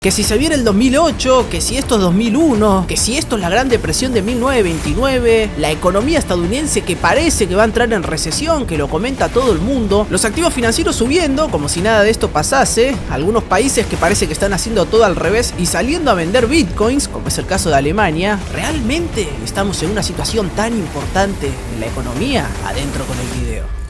Que si se viene el 2008, que si esto es 2001, que si esto es la Gran Depresión de 1929, la economía estadounidense que parece que va a entrar en recesión, que lo comenta todo el mundo, los activos financieros subiendo como si nada de esto pasase, algunos países que parece que están haciendo todo al revés y saliendo a vender bitcoins, como es el caso de Alemania. ¿Realmente estamos en una situación tan importante en la economía? Adentro con el video.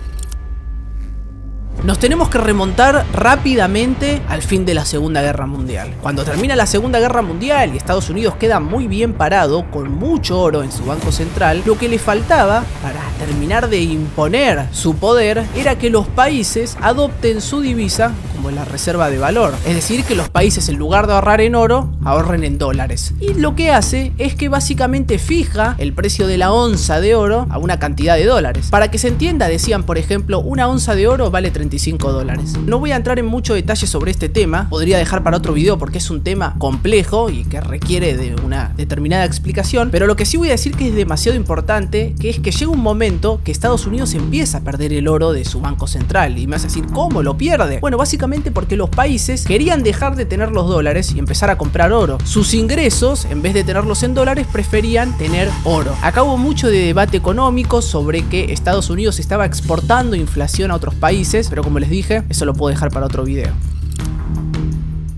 Nos tenemos que remontar rápidamente al fin de la Segunda Guerra Mundial. Cuando termina la Segunda Guerra Mundial y Estados Unidos queda muy bien parado, con mucho oro en su banco central, lo que le faltaba para terminar de imponer su poder era que los países adopten su divisa como la reserva de valor. Es decir, que los países, en lugar de ahorrar en oro, ahorren en dólares. Y lo que hace es que básicamente fija el precio de la onza de oro a una cantidad de dólares. Para que se entienda, decían, por ejemplo, una onza de oro vale $35. No voy a entrar en mucho detalle sobre este tema, podría dejar para otro video porque es un tema complejo y que requiere de una determinada explicación, pero lo que sí voy a decir que es demasiado importante, que es que llega un momento que Estados Unidos empieza a perder el oro de su banco central. Y me vas a decir, ¿cómo lo pierde? Bueno, básicamente porque los países querían dejar de tener los dólares y empezar a comprar oro. Sus ingresos, en vez de tenerlos en dólares, preferían tener oro. Acá hubo mucho de debate económico sobre que Estados Unidos estaba exportando inflación a otros países, pero como les dije, eso lo puedo dejar para otro video.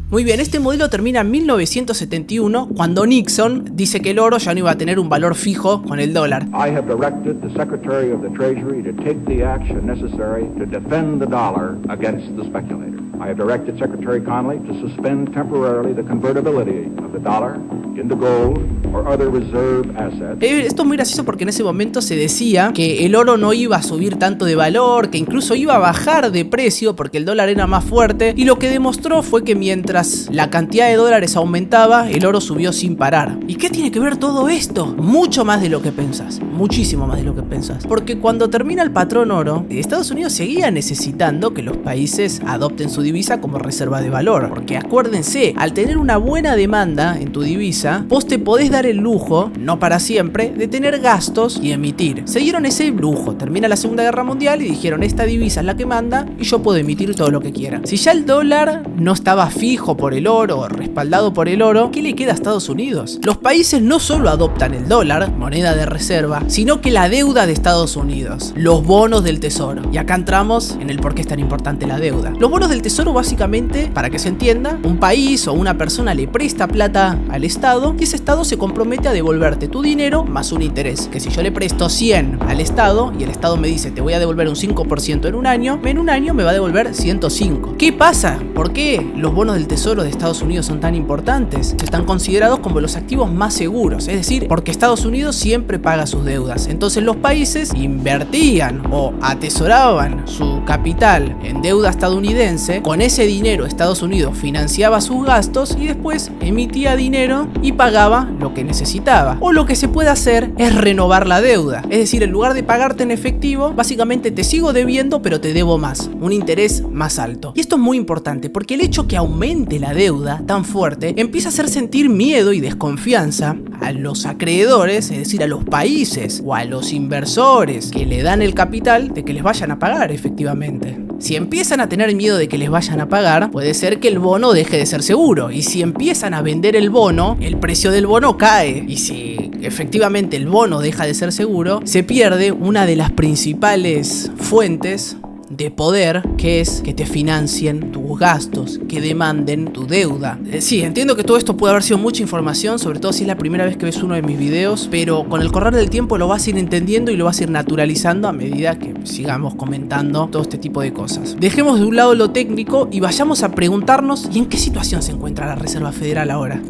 Muy bien, este modelo termina en 1971, cuando Nixon dice que el oro ya no iba a tener un valor fijo con el dólar. I have directed the Secretary of the Treasury to take the action necessary to defend the dollar against the speculator. I have directed Secretary Connally to suspend temporarily the convertibility of the dollar into gold or other reserve assets. Esto es muy gracioso porque en ese momento se decía que el oro no iba a subir tanto de valor, que incluso iba a bajar de precio porque el dólar era más fuerte, y lo que demostró fue que mientras la cantidad de dólares aumentaba, el oro subió sin parar. ¿Y qué tiene que ver todo esto? Mucho más de lo que pensás, muchísimo más de lo que pensás, porque cuando termina el patrón oro, Estados Unidos seguía necesitando que los países adopten su divisa como reserva de valor, porque acuérdense, al tener una buena demanda en tu divisa, vos te podés dar el lujo, no para siempre, de tener gastos y emitir. Se dieron ese lujo, termina la Segunda Guerra Mundial y dijeron, esta divisa es la que manda y yo puedo emitir todo lo que quiera. Si ya el dólar no estaba fijo por el oro o respaldado por el oro, ¿qué le queda a Estados Unidos? Los países no solo adoptan el dólar, moneda de reserva, sino que la deuda de Estados Unidos, los bonos del tesoro. Y acá entramos en el por qué es tan importante la deuda. Los bonos del tesoro, básicamente, para que se entienda, un país o una persona le presta plata al Estado y ese Estado se compromete a devolverte tu dinero más un interés. Que si yo le presto 100 al Estado y el Estado me dice te voy a devolver un 5% en un año me va a devolver 105. ¿Qué pasa? ¿Por qué los bonos del tesoro de Estados Unidos son tan importantes? Están considerados como los activos más seguros, es decir, porque Estados Unidos siempre paga sus deudas. Entonces los países invertían o atesoraban su capital en deuda estadounidense. Con ese dinero Estados Unidos financiaba sus gastos y después emitía dinero y pagaba lo que necesitaba. O lo que se puede hacer es renovar la deuda, es decir, en lugar de pagarte en efectivo, básicamente te sigo debiendo pero te debo más, un interés más alto. Y esto es muy importante porque el hecho que aumente la deuda tan fuerte empieza a hacer sentir miedo y desconfianza a los acreedores, es decir, a los países o a los inversores que le dan el capital, de que les vayan a pagar efectivamente. Si empiezan a tener miedo de que les vayan a pagar, puede ser que el bono deje de ser seguro. Y si empiezan a vender el bono, el precio del bono cae. Y si efectivamente el bono deja de ser seguro, se pierde una de las principales fuentes de poder, que es que te financien tus gastos, que demanden tu deuda. Sí, entiendo que todo esto puede haber sido mucha información, sobre todo si es la primera vez que ves uno de mis videos, pero con el correr del tiempo lo vas a ir entendiendo y lo vas a ir naturalizando a medida que sigamos comentando todo este tipo de cosas. Dejemos de un lado lo técnico y vayamos a preguntarnos ¿y en qué situación se encuentra la Reserva Federal ahora?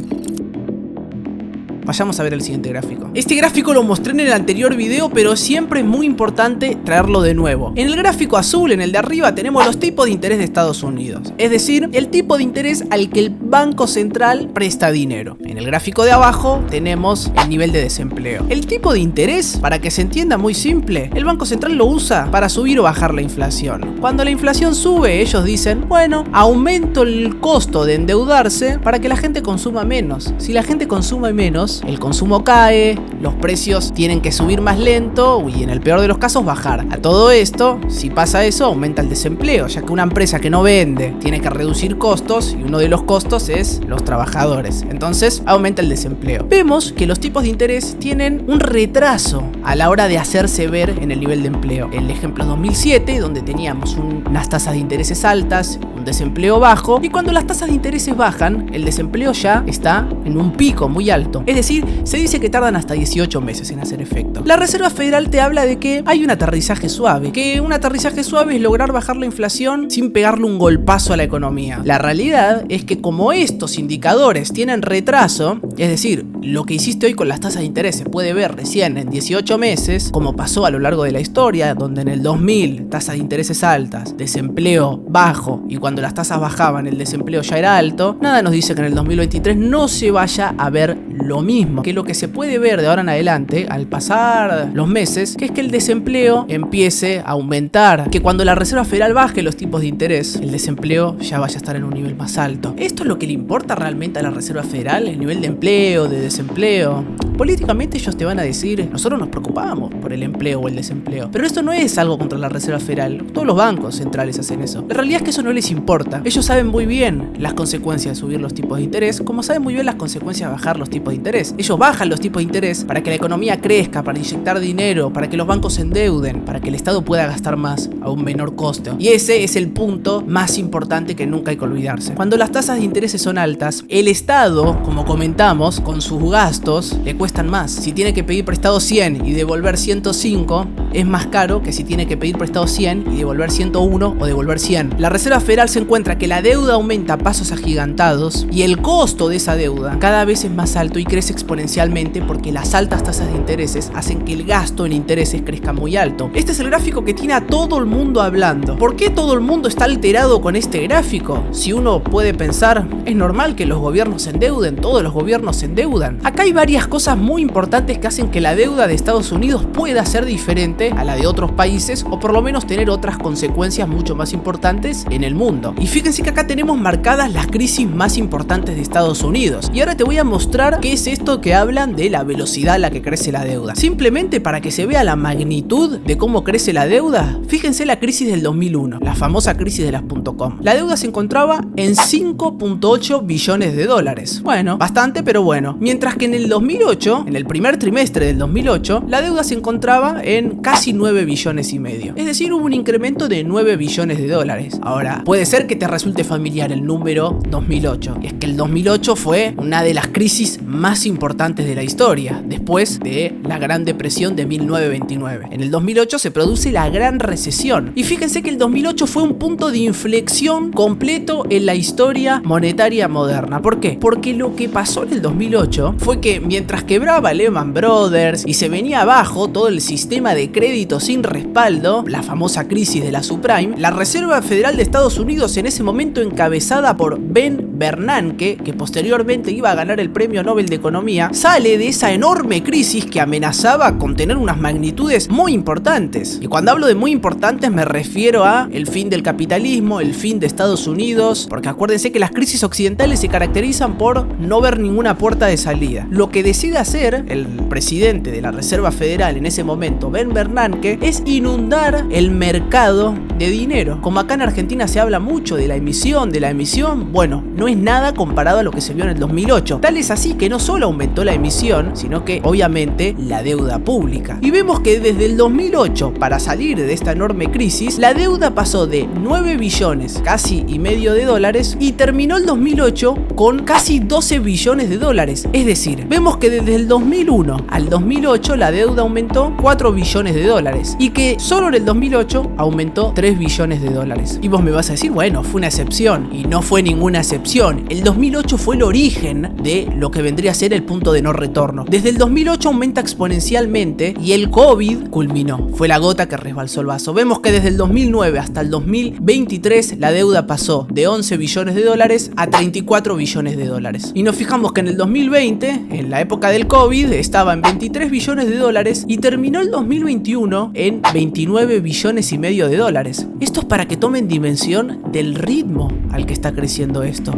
Vayamos a ver el siguiente gráfico. Este gráfico lo mostré en el anterior video, pero siempre es muy importante traerlo de nuevo. En el gráfico azul, en el de arriba, tenemos los tipos de interés de Estados Unidos. Es decir, el tipo de interés al que el Banco Central presta dinero. En el gráfico de abajo tenemos el nivel de desempleo. El tipo de interés, para que se entienda muy simple, el Banco Central lo usa para subir o bajar la inflación. Cuando la inflación sube, ellos dicen, bueno, aumento el costo de endeudarse para que la gente consuma menos. Si la gente consume menos, precios, el consumo cae, los precios tienen que subir más lento y en el peor de los casos bajar. A todo esto, si pasa eso, aumenta el desempleo, ya que una empresa que no vende tiene que reducir costos y uno de los costos es los trabajadores. Entonces aumenta el desempleo. Vemos que los tipos de interés tienen un retraso a la hora de hacerse ver en el nivel de empleo. El ejemplo 2007, donde teníamos unas tasas de intereses altas, un desempleo bajo, y cuando las tasas de intereses bajan, el desempleo ya está en un pico muy alto. Es decir, se dice que tardan hasta 18 meses en hacer efecto. La Reserva Federal te habla de que hay un aterrizaje suave, que un aterrizaje suave es lograr bajar la inflación sin pegarle un golpazo a la economía. La realidad es que como estos indicadores tienen retraso, es decir, lo que hiciste hoy con las tasas de interés se puede ver recién en 18 meses, como pasó a lo largo de la historia, donde en el 2000 tasas de intereses altas, desempleo bajo, y cuando las tasas bajaban el desempleo ya era alto, nada nos dice que en el 2023 no se vaya a ver lo mismo. Que lo que se puede ver de ahora en adelante, al pasar los meses, que es que el desempleo empiece a aumentar, que cuando la Reserva Federal baje los tipos de interés, el desempleo ya vaya a estar en un nivel más alto. ¿Esto es lo que le importa realmente a la Reserva Federal? ¿El nivel de empleo, de desempleo? Políticamente ellos te van a decir, nosotros nos preocupamos por el empleo o el desempleo, pero esto no es algo contra la Reserva Federal. Todos los bancos centrales hacen eso. La realidad es que eso no les importa. Ellos saben muy bien las consecuencias de subir los tipos de interés, como saben muy bien las consecuencias de bajar los tipos de interés. Ellos bajan los tipos de interés para que la economía crezca, para inyectar dinero, para que los bancos se endeuden, para que el Estado pueda gastar más a un menor costo. Y ese es el punto más importante que nunca hay que olvidarse. Cuando las tasas de interés son altas, el Estado, como comentamos, con sus gastos le cuestan más. Si tiene que pedir prestado 100 y devolver 105, es más caro que si tiene que pedir prestado 100 y devolver 101 o devolver 100. La Reserva Federal se encuentra que la deuda aumenta a pasos agigantados y el costo de esa deuda cada vez es más alto y crece exponencialmente porque las altas tasas de intereses hacen que el gasto en intereses crezca muy alto. Este es el gráfico que tiene a todo el mundo hablando. ¿Por qué todo el mundo está alterado con este gráfico? Si uno puede pensar, es normal que los gobiernos se endeuden, todos los gobiernos se endeudan. Acá hay varias cosas muy importantes que hacen que la deuda de Estados Unidos pueda ser diferente a la de otros países o por lo menos tener otras consecuencias mucho más importantes en el mundo. Y fíjense que acá tenemos marcadas las crisis más importantes de Estados Unidos. Y ahora te voy a mostrar qué es esto que hablan de la velocidad a la que crece la deuda. Simplemente para que se vea la magnitud de cómo crece la deuda, fíjense la crisis del 2001, la famosa crisis de las .com. La deuda se encontraba en 5.8 billones de dólares. Bueno, bastante, pero bueno. Mientras que en el 2008, en el primer trimestre del 2008, la deuda se encontraba en casi 9 billones y medio. Es decir, hubo un incremento de 9 billones de dólares. Ahora, puede ser que te resulte familiar el número 2008. Y es que el 2008 fue una de las crisis más importantes de la historia, después de la Gran Depresión de 1929. En el 2008 se produce la Gran Recesión. Y fíjense que el 2008 fue un punto de inflexión completo en la historia monetaria moderna. ¿Por qué? Porque lo que pasó en el 2008 fue que mientras quebraba Lehman Brothers y se venía abajo todo el sistema de crédito sin respaldo, la famosa crisis de la subprime, la Reserva Federal de Estados Unidos, en ese momento encabezada por Ben Bernanke, que posteriormente iba a ganar el Premio Nobel de Economía, sale de esa enorme crisis que amenazaba con tener unas magnitudes muy importantes. Y cuando hablo de muy importantes me refiero a el fin del capitalismo, el fin de Estados Unidos, porque acuérdense que las crisis occidentales se caracterizan por no ver ninguna puerta de salida. Lo que decide hacer el presidente de la Reserva Federal en ese momento, Ben Bernanke, es inundar el mercado de dinero. Como acá en Argentina se habla mucho de la emisión, bueno, no es nada comparado a lo que se vio en el 2008. Tal es así que no solo aumentó la emisión, sino que obviamente la deuda pública. Y vemos que desde el 2008, para salir de esta enorme crisis, la deuda pasó de 9 billones, casi y medio de dólares, y terminó el 2008 con casi 12 billones de dólares. Es decir, vemos que desde el 2001 al 2008 la deuda aumentó 4 billones de dólares y que solo en el 2008 aumentó 3 billones de dólares. Y vos me vas a decir, bueno, fue una excepción, y no fue ninguna excepción. El 2008 fue el origen de lo que vendría a ser el punto de no retorno. Desde el 2008 aumenta exponencialmente y el COVID culminó. Fue la gota que resbalsó el vaso. Vemos que desde el 2009 hasta el 2023 la deuda pasó de 11 billones de dólares a 34 billones de dólares. Y nos fijamos que en el 2020, en la época del COVID, estaba en 23 billones de dólares y terminó el 2021 en 29 billones y medio de dólares. Esto es para que tomen dimensión del ritmo al que está creciendo esto.